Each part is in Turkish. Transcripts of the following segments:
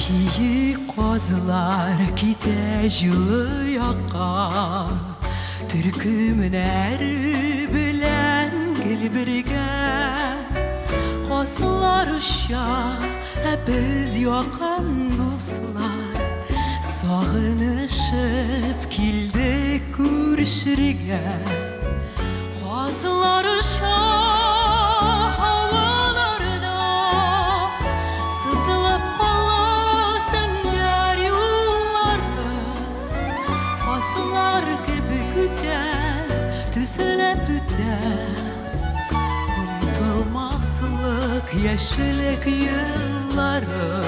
Ki kozlar kite jılı yaka Türkümün eri bilen gel birge Kozlar uşa biz yakan dostlar Sağınışıp kildik kurşirge Kozlar uşa Unutulmazlık yeşillik yılları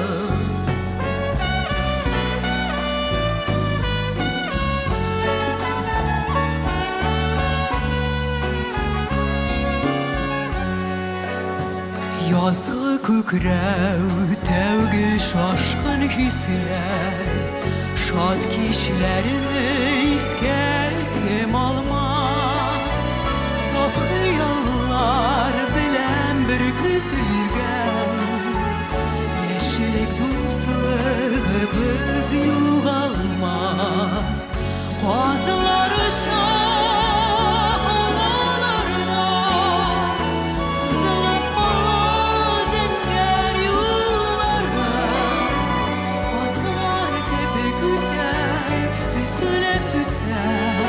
Yazı kükrev, tevgi şaşkın hisler Şad kişilerini iskem almaz Safı yollar bilen bir kütülgen Yeşillik dumsılığı biz yuvalmaz Bazıları şahalarına Sızılıp bala zenger yollara Bazılar gibi güder, düzülüp tüter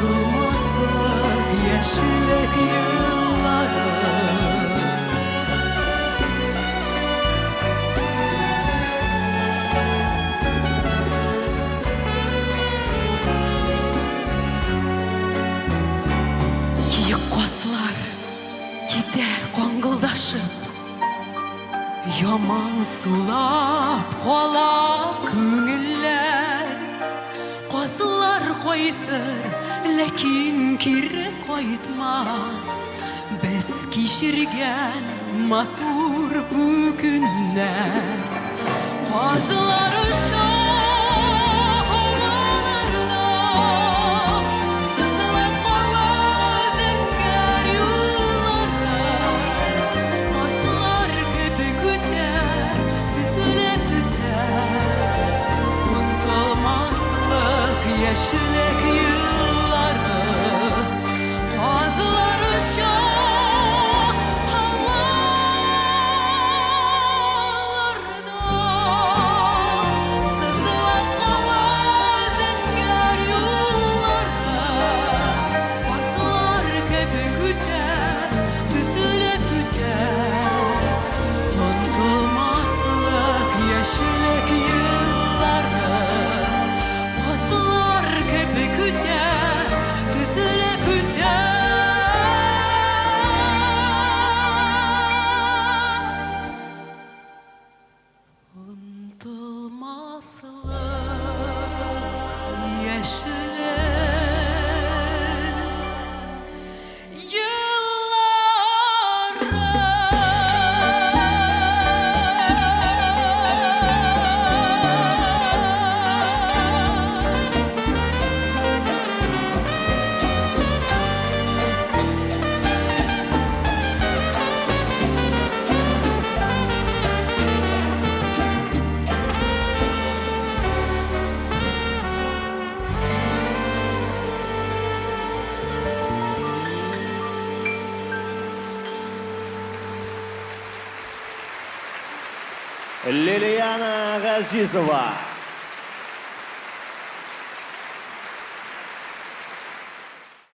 Unutulmazlık yeşillik yılları Ki kozlar gide konguldaşıp Yaman sulap kola köngüller Kozlar koydur lekin kiri koytmaz Biz kişirgen matur bugünler Kozlar şahalarına Sızılıp bala zenger yollara Kozlar gibi güder, düzülüp tüter Unutulmazlık yeşillik yılları Kozlar şahalarına Sızılıp bala zenger yollara Kozlar gibi güder, düzülüp tüter Unutulmazlık yeşillik yılları Kozlar gibi güder, düzülüp tüter Unutulmazlık yeşillik Лилияна Газизова.